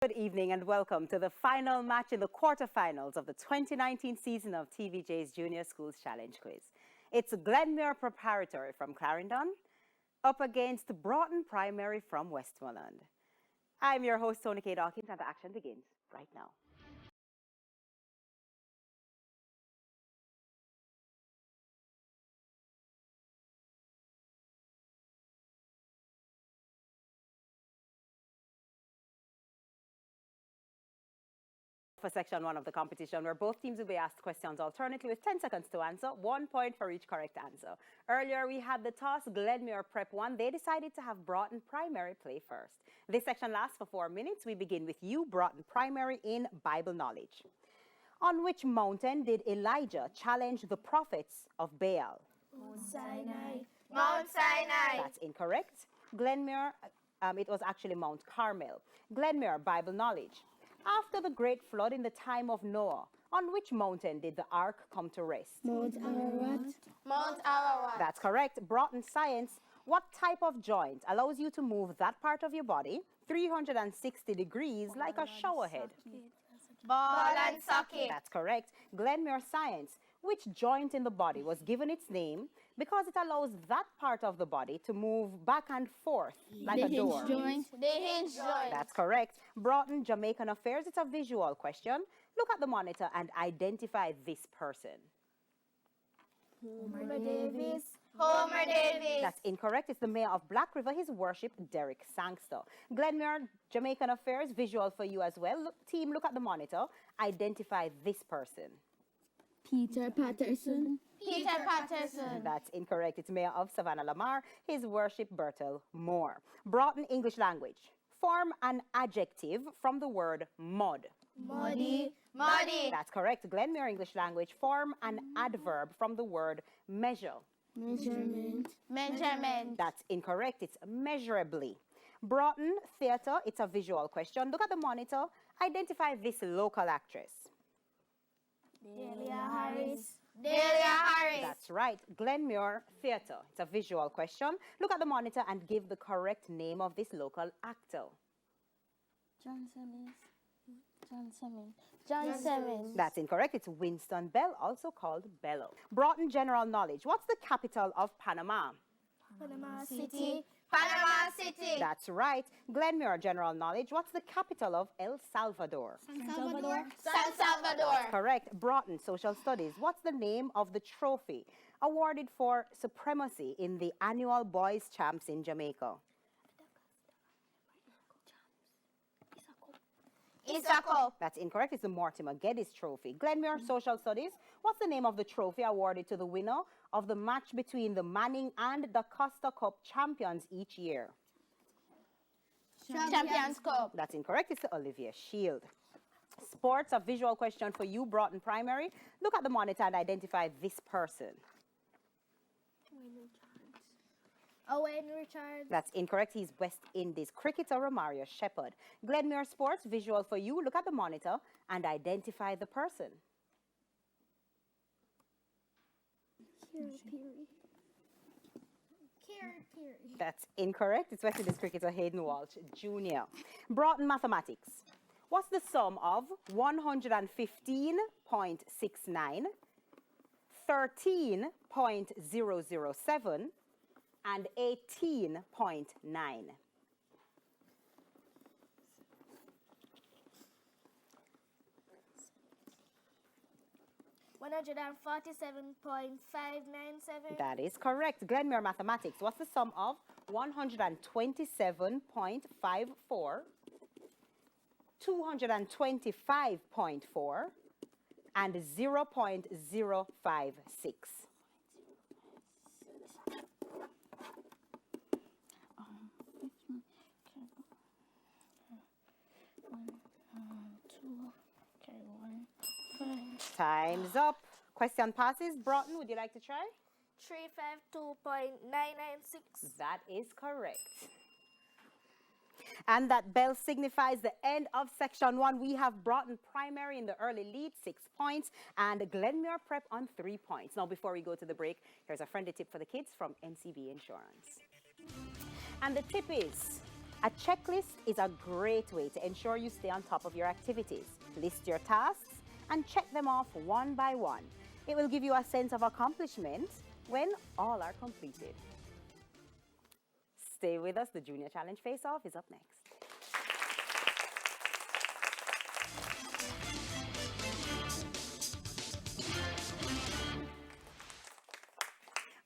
Good evening and welcome to the final match in the quarterfinals of the 2019 season of TVJ's Junior Schools Challenge Quiz. It's Glenmuir Preparatory from Clarendon up against Broughton Primary from Westmoreland. I'm your host, Tony K. Dawkins, and the action begins right now. For section 1 of the competition, where both teams will be asked questions alternately with 10 seconds to answer, 1 point for each correct answer. Earlier, we had the toss. Glenmuir Prep 1. They decided to have Broughton Primary play first. This section lasts for 4 minutes. We begin with you, Broughton Primary, in Bible knowledge. On which mountain did Elijah challenge the prophets of Baal? Mount Sinai. Mount Sinai. That's incorrect. Glenmuir, it was actually Mount Carmel. Glenmuir, Bible knowledge. After the great flood in the time of Noah, on which mountain did the ark come to rest? Mount Ararat. Mount Ararat. That's correct. Broughton science. What type of joint allows you to move that part of your body 360 degrees like a shower head? Ball and socket. That's correct. Glenmuir science. Which joint in the body was given its name because it allows that part of the body to move back and forth like a door? Joint. The hinge joint. That's correct. Broughton Jamaican affairs. It's a visual question. Look at the monitor and identify this person. Homer Davis. Homer Davis. That's incorrect. It's the mayor of Black River, his worship, Derek Sangster. Glenmuir Jamaican affairs. Visual for you as well. Team, look at the monitor. Identify this person. Peter Patterson. Peter Patterson. That's incorrect. It's mayor of Savannah Lamar, his worship, Bertel Moore. Broughton English language. Form an adjective from the word mud. Muddy. Muddy. That's correct. Glenmuir English language. Form an adverb from the word measure. Measurement. Measurement. That's incorrect. It's measurably. Broughton theatre. It's a visual question. Look at the monitor. Identify this local actress. Delia Harris. Delia Harris. That's right. Glenmuir Theatre. It's a visual question. Look at the monitor and give the correct name of this local actor. John Simmons. John Simmons. John Simmons. That's incorrect. It's Winston Bell, also called Bello. Broughton general knowledge. What's the capital of Panama? Panama City. Panama City. That's right. Glenmuir general knowledge. What's the capital of El Salvador? San Salvador. San Salvador. Correct. Broughton social studies. What's the name of the trophy awarded for supremacy in the annual Boys Champs in Jamaica? Isako. That's incorrect. It's the Mortimer Geddes Trophy. Glenmuir Social Studies. What's the name of the trophy awarded to the winner of the match between the Manning and the Costa Cup champions each year? Champions Cup. That's incorrect. It's the Olivier Shield. Sports, a visual question for you, Broughton Primary. Look at the monitor and identify this person. Owen Richards. That's incorrect. He's West Indies cricketer Romario Shepherd. Glenmuir Sports, visual for you. Look at the monitor and identify the person. Carey. That's incorrect. It's West Indies cricketer Hayden Walsh Jr. Broughton Mathematics. What's the sum of 115.69, 13.007, and 18.9? 147.597. That is correct. Glenmuir Mathematics. What's the sum of 127.54, 225.4, and 0.056? Time's up. Question passes. Broughton, would you like to try? 352.996. That is correct. And that bell signifies the end of section 1. We have Broughton Primary in the early lead, 6 points, and Glenmuir Prep on 3 points. Now, before we go to the break, here's a friendly tip for the kids from MCB Insurance. And the tip is, A checklist is a great way to ensure you stay on top of your activities. List your tasks and check them off one by one. It will give you a sense of accomplishment when all are completed. Stay with us. The Junior Challenge Face-Off is up next.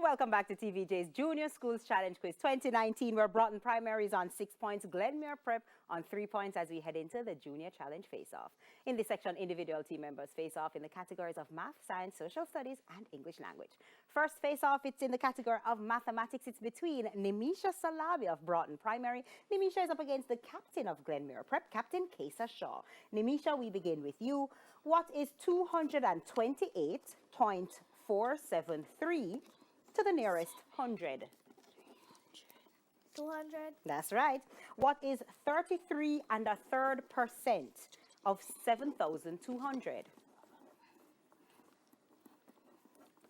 Welcome back to TVJ's Junior Schools Challenge Quiz 2019, where Broughton Primary is on 6 points, Glenmuir Prep on 3 points as we head into the Junior Challenge Face-Off. In this section, individual team members face off in the categories of math, science, social studies, and English language. First face-off, it's in the category of mathematics. It's between Nimisha Salabi of Broughton Primary. Nimisha is up against the captain of Glenmuir Prep, Captain Kesa Shaw. Nimisha, we begin with you. What is 228.473 to the nearest 100? 200. That's right. What is 33 1/3% of 7,200?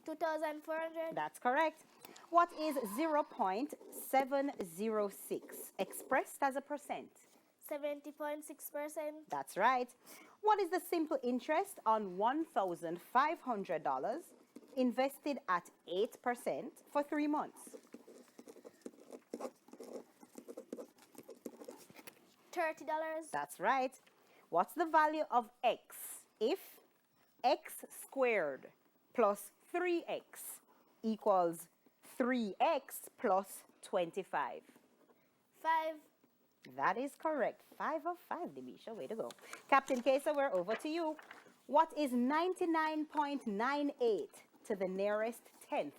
2,400. That's correct. What is 0.706 expressed as a percent? 70.6%. That's right. What is the simple interest on $1,500 invested at 8% for 3 months? $30. That's right. What's the value of x if x squared plus 3x equals 3x plus 25? 5. That is correct. 5 of 5, Demisha. Way to go. Captain Kesa, we're over to you. What is 99.98 to the nearest 10th?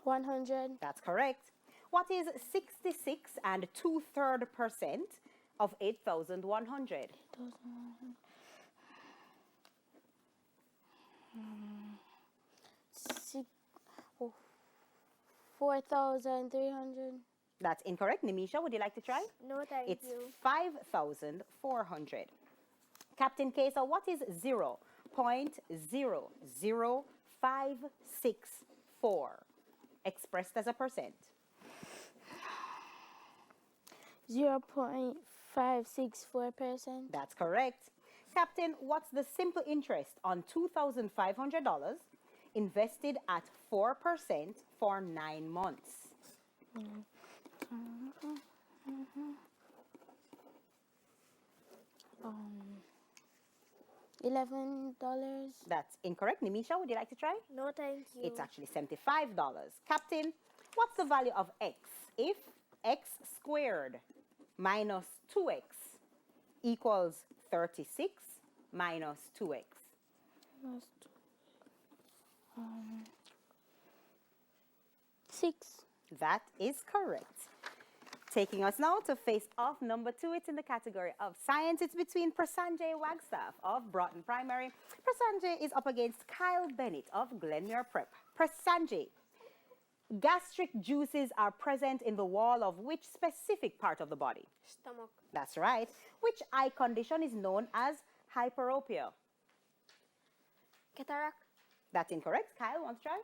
100. That's correct. What is 66 2/3% of 8,100? 4,300. That's incorrect. Nimisha, would you like to try? No, thank It's you. 5,400. Captain Kesa, what is 0.00564 expressed as a percent? 0.564%. That's correct. Captain, what's the simple interest on $2,500 invested at 4% for 9 months? $11. That's incorrect. Nimisha, would you like to try? No, thank you. It's actually $75. Captain, what's the value of x if x squared minus 2x equals 36 minus 2x? 6. That is correct. Taking us now to face off number 2. It's in the category of science. It's between Prasanjay Wagstaff of Broughton Primary. Prasanjay is up against Kyle Bennett of Glenmuir Prep. Prasanjay, gastric juices are present in the wall of which specific part of the body? Stomach. That's right. Which eye condition is known as hyperopia? Cataract. That's incorrect. Kyle, want to try?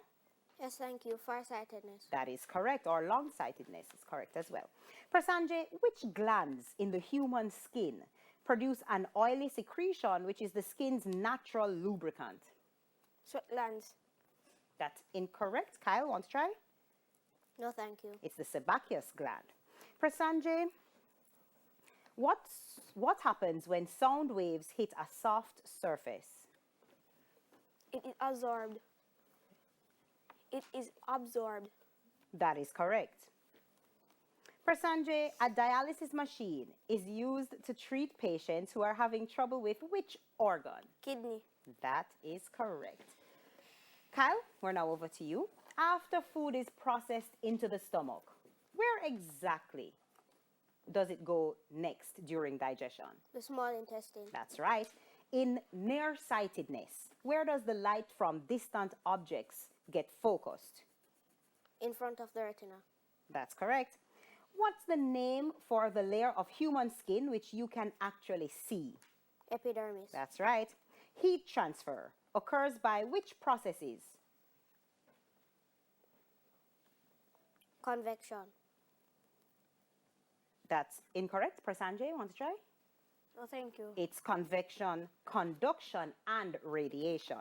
Yes, thank you. Farsightedness. That is correct, or long-sightedness is correct as well. Prasanjay, which glands in the human skin produce an oily secretion which is the skin's natural lubricant? Sweat glands. That's incorrect. Kyle, want to try? No, thank you. It's the sebaceous gland. Prasanjay, what happens when sound waves hit a soft surface? It is absorbed. It is absorbed. That is correct. Prasanjay, a dialysis machine is used to treat patients who are having trouble with which organ? Kidney. That is correct. Kyle, we're now over to you. After food is processed into the stomach, where exactly does it go next during digestion? The small intestine. That's right. In nearsightedness, where does the light from distant objects get focused? In front of the retina. That's correct. What's the name for the layer of human skin which you can actually see? Epidermis. That's right. Heat transfer occurs by which processes? Convection. That's incorrect. Prasanjay, want to try? No, thank you. It's convection, conduction, and radiation.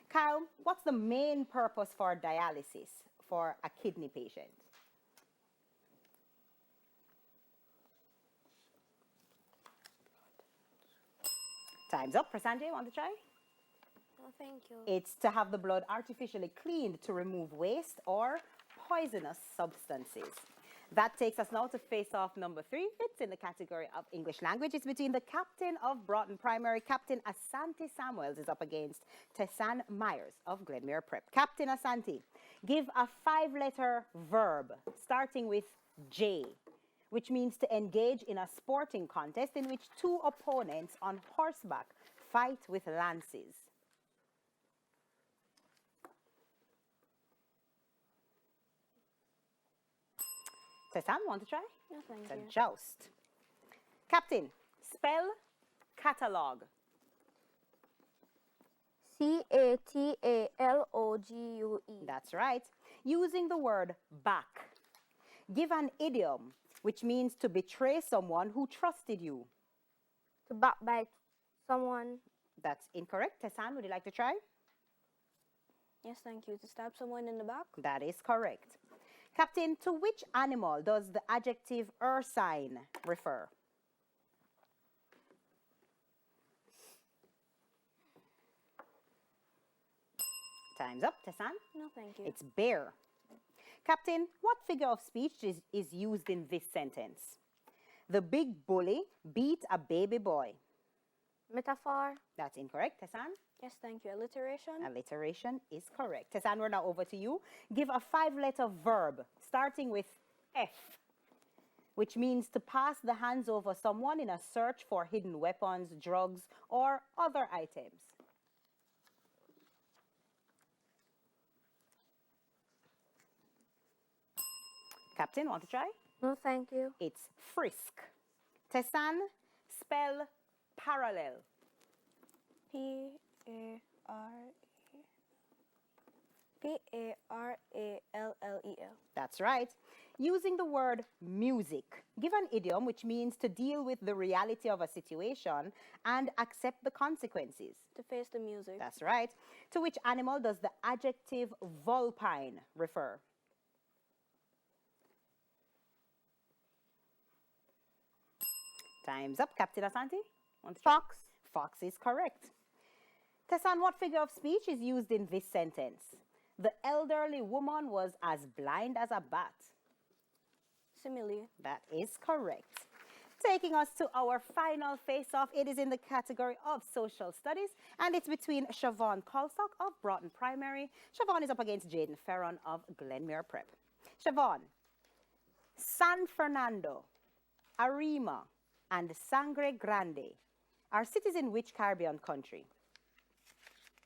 Kyle, what's the main purpose for dialysis for a kidney patient? Time's up. Prasanjay, want to try? No, thank you. It's to have the blood artificially cleaned to remove waste or poisonous substances. That takes us now to face-off number 3. It's in the category of English language. It's between the captain of Broughton Primary, Captain Asante Samuels, is up against Tessan Myers of Glenmuir Prep. Captain Asante, give a 5-letter verb starting with J, which means to engage in a sporting contest in which 2 opponents on horseback fight with lances. Tessan, want to try? No, thank It's a you. joust. Captain, spell catalog. C-A-T-A-L-O-G-U-E. That's right. Using the word back, give an idiom which means to betray someone who trusted you. To backbite someone. That's incorrect. Tessan, would you like to try? Yes, thank you. To stab someone in the back. That is correct. Captain, to which animal does the adjective ursine refer? Time's up, Tessan. No, thank you. It's bear. Captain, what figure of speech is used in this sentence? The big bully beat a baby boy. Metaphor. That's incorrect. Tessan? Yes, thank you. Alliteration. Alliteration is correct. Tessan, we're now over to you. Give a 5-letter verb starting with F, which means to pass the hands over someone in a search for hidden weapons, drugs, or other items. Captain, want to try? No, thank you. It's frisk. Tessan, spell parallel. P-A-R-A-L-L-E-L. That's right. Using the word music, give an idiom which means to deal with the reality of a situation and accept the consequences. To face the music. That's right. To which animal does the adjective vulpine refer? Time's up. Captain Asante? Want to try? Fox. Fox is correct. Tessan, what figure of speech is used in this sentence? The elderly woman was as blind as a bat. Simile. That is correct. Taking us to our final face-off, it is in the category of social studies, and it's between Siobhan Colstock of Broughton Primary. Siobhan is up against Jaden Ferron of Glenmuir Prep. Siobhan, San Fernando, Arima, and Sangre Grande are cities in which Caribbean country?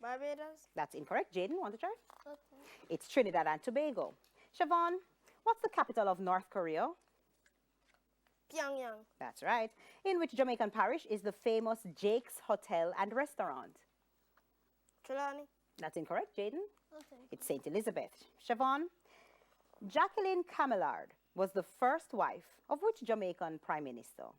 Barbados. That's incorrect. Jaden, want to try? Okay. It's Trinidad and Tobago. Siobhan, what's the capital of North Korea? Pyongyang. That's right. In which Jamaican parish is the famous Jake's Hotel and Restaurant? Trelawney. That's incorrect. Jaden? Okay. It's St. Elizabeth. Siobhan, Jacqueline Camillard was the first wife of which Jamaican Prime Minister?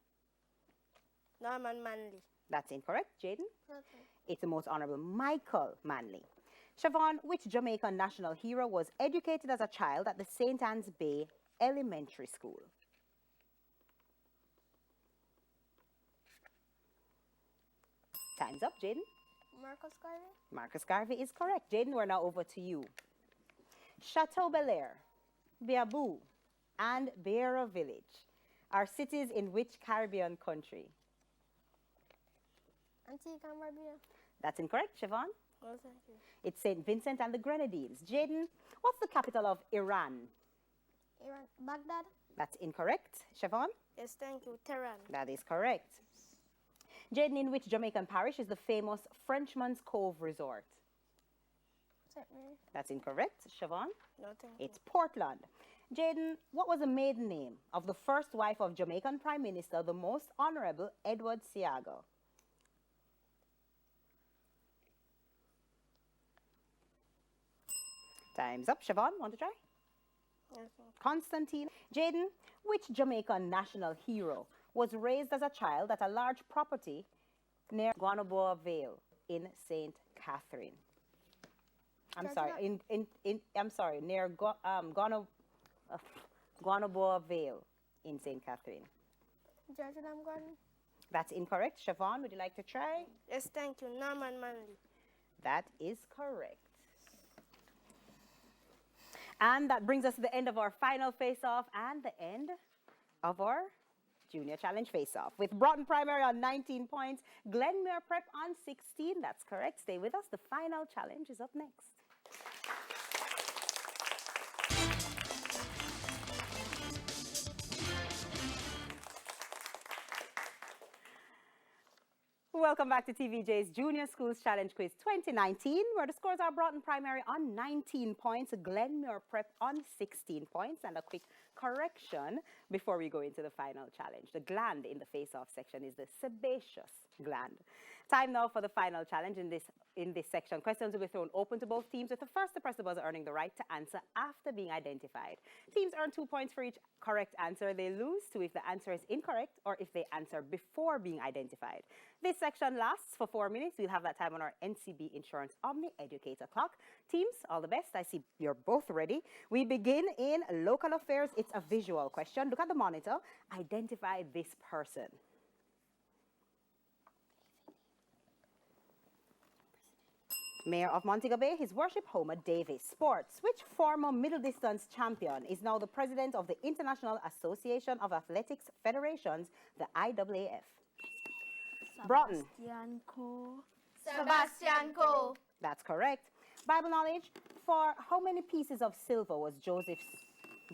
Norman Manley. That's incorrect. Jaden? Okay. It's the most honorable Michael Manley. Siobhan, which Jamaican national hero was educated as a child at the St. Anne's Bay Elementary School? Time's up, Jaden. Marcus Garvey. Marcus Garvey is correct. Jaden, we're now over to you. Chateau Belair, Biabou, and Beira Village are cities in which Caribbean country? Antigua and Barbuda. That's incorrect, Siobhan. Oh, thank you. It's St. Vincent and the Grenadines. Jaden, what's the capital of Iran? Iran. Baghdad. That's incorrect. Siobhan? Yes, thank you. Tehran. That is correct. Jaden, in which Jamaican parish is the famous Frenchman's Cove Resort? St. Mary. That's incorrect. Siobhan? No, thank you. It's Portland. Jaden, what was the maiden name of the first wife of Jamaican Prime Minister, the Most Honorable Edward Seaga? Time's up. Siobhan, want to try? Yes, sir. Constantine. Jaden, which Jamaican national hero was raised as a child at a large property near Guanaboa Vale in St. Catherine? I'm sorry, I'm sorry, near Guanaboa Vale in St. Catherine. Judge, I'm going. That's incorrect. Siobhan, would you like to try? Yes, thank you. Norman Manley. That is correct. And that brings us to the end of our final face-off and the end of our Junior Challenge face-off. With Broughton Primary on 19 points, Glenmuir Prep on 16. That's correct. Stay with us. The final challenge is up next. Welcome back to TVJ's Junior Schools Challenge Quiz 2019, where the scores are Broughton Primary on 19 points, Glenmuir Prep on 16 points, and a quick correction before we go into the final challenge. The gland in the face-off section is the sebaceous gland. Time now for the final challenge in this section. Questions will be thrown open to both teams, with the first to press the buzzer earning the right to answer after being identified. Teams earn 2 points for each correct answer. They lose 2 if the answer is incorrect or if they answer before being identified. This section lasts for 4 minutes. We'll have that time on our NCB Insurance Omni Educator clock. Teams, all the best. I see you're both ready. We begin in local affairs. It's a visual question. Look at the monitor. Identify this person. Mayor of Montego Bay, His Worship Homer Davis. Sports. Which former middle distance champion is now the president of the International Association of Athletics Federations, the IAAF? Broughton. Sebastian Coe. That's correct. Bible knowledge. For how many pieces of silver was Joseph's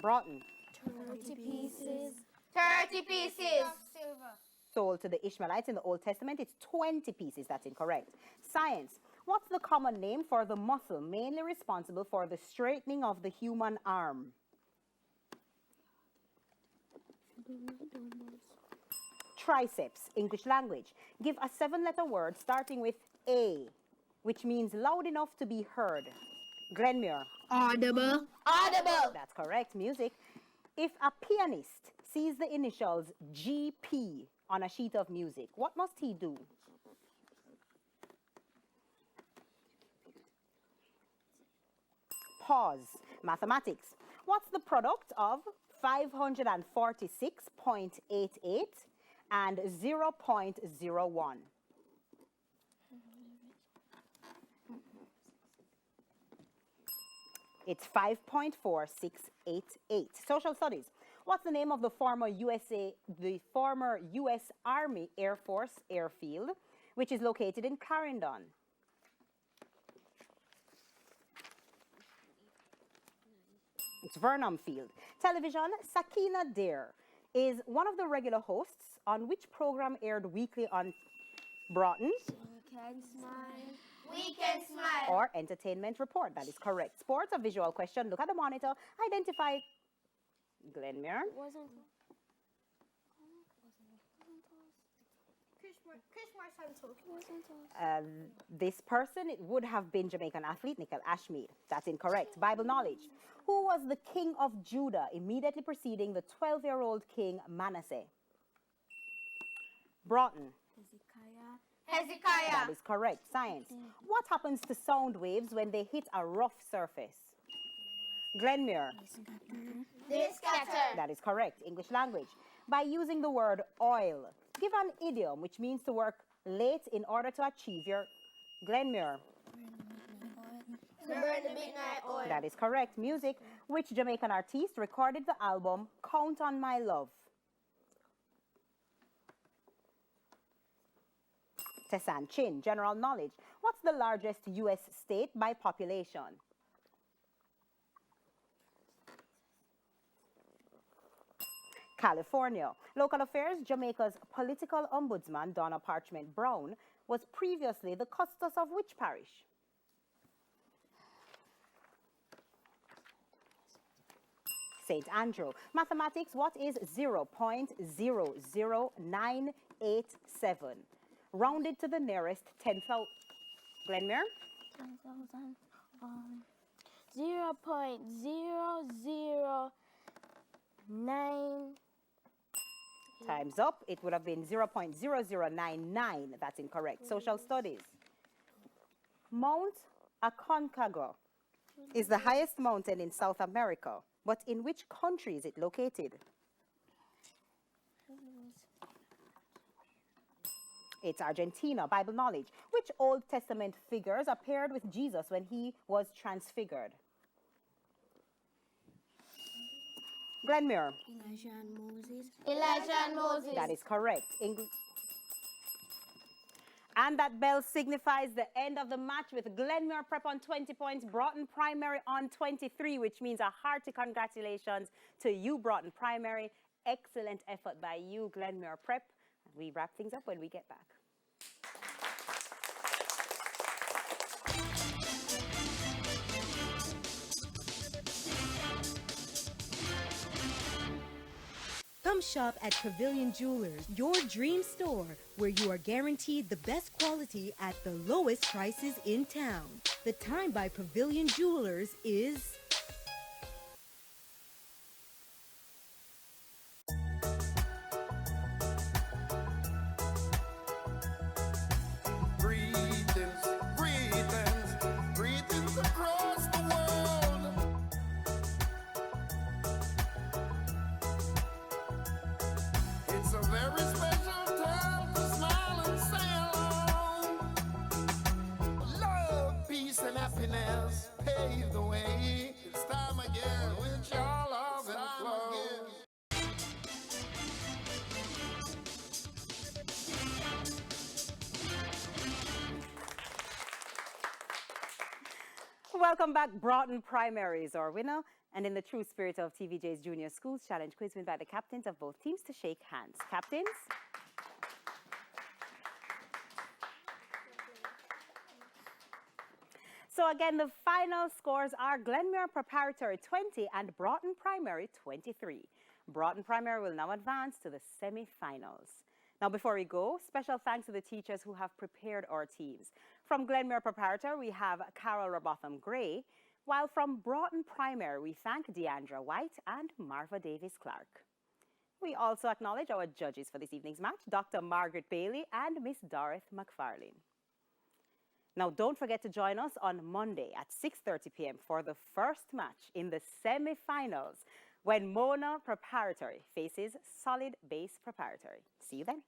Broughton 30 pieces. 30 pieces. Silver. sold to the Ishmaelites in the Old Testament? It's 20 pieces. That's incorrect. Science. What's the common name for the muscle mainly responsible for the straightening of the human arm? Triceps. English language. Give a 7-letter word starting with A, which means loud enough to be heard. Glenmuir. Audible. Audible. That's correct. Music. If a pianist sees the initials GP on a sheet of music, what must he do? Pause. Mathematics. What's the product of 546.88 and 0.01? It's 5.4688. Social studies. What's the name of the former US Army Air Force airfield, which is located in Clarendon? It's Vernam Field. Television. Sakina Dare is one of the regular hosts on which program aired weekly on Broughton? Weekend Smile. Weekend Smile. Or Entertainment Report. That is correct. Sports, a visual question. Look at the monitor. Identify Glenmuir. This person, it would have been Jamaican athlete Nickel Ashmead. That's incorrect. Bible knowledge. Who was the king of Judah immediately preceding the 12-year-old king Manasseh? Broughton. Hezekiah. That is correct. Science. What happens to sound waves when they hit a rough surface? Glenmuir. They scatter. That is correct. English language. By using the word oil, give an idiom which means to work late in order to achieve your Glenmuir. To burn the midnight oil. That is correct. Music. Which Jamaican artist recorded the album Count on My Love? Tessan Chin. General knowledge. What's the largest U.S. state by population? California. Local affairs. Jamaica's political ombudsman, Donna Parchment Brown, was previously the custos of which parish? St. Andrew. Mathematics. What is 0.00987? Rounded to the nearest 10,000. Glenmuir? 0.0009. Time's up. It would have been 0.0099. That's incorrect. Social studies. Mount Aconcagua is the highest mountain in South America, but in which country is it located? It's Argentina. Bible knowledge. Which Old Testament figures appeared with Jesus when he was transfigured? Glenmuir. Elijah and Moses. Elijah and Moses. That is correct. And that bell signifies the end of the match with Glenmuir Prep on 20 points, Broughton Primary on 23, which means a hearty congratulations to you, Broughton Primary. Excellent effort by you, Glenmuir Prep. We wrap things up when we get back. Come shop at Pavilion Jewelers, your dream store, where you are guaranteed the best quality at the lowest prices in town. The time by Pavilion Jewelers is... Greetings across the world. It's a very special time to smile and say hello. Love, peace, and happiness pave the way. It's time again with your love and flow. Welcome back, Broughton Primary is our winner. And in the true spirit of TVJ's Junior Schools Challenge quiz, we invite the captains of both teams to shake hands. Captains? So again, the final scores are Glenmuir Preparatory 20 and Broughton Primary 23. Broughton Primary will now advance to the semi-finals. Now, before we go, special thanks to the teachers who have prepared our teams. From Glenmuir Preparatory, we have Carol Robotham Gray, while from Broughton Primary, we thank Deandra White and Marva Davis Clark. We also acknowledge our judges for this evening's match, Dr. Margaret Bailey and Miss Dorothy McFarlane. Now, don't forget to join us on Monday at 6:30 p.m. for the first match in the semi-finals when Mona Preparatory faces Solid Base Preparatory. See you then.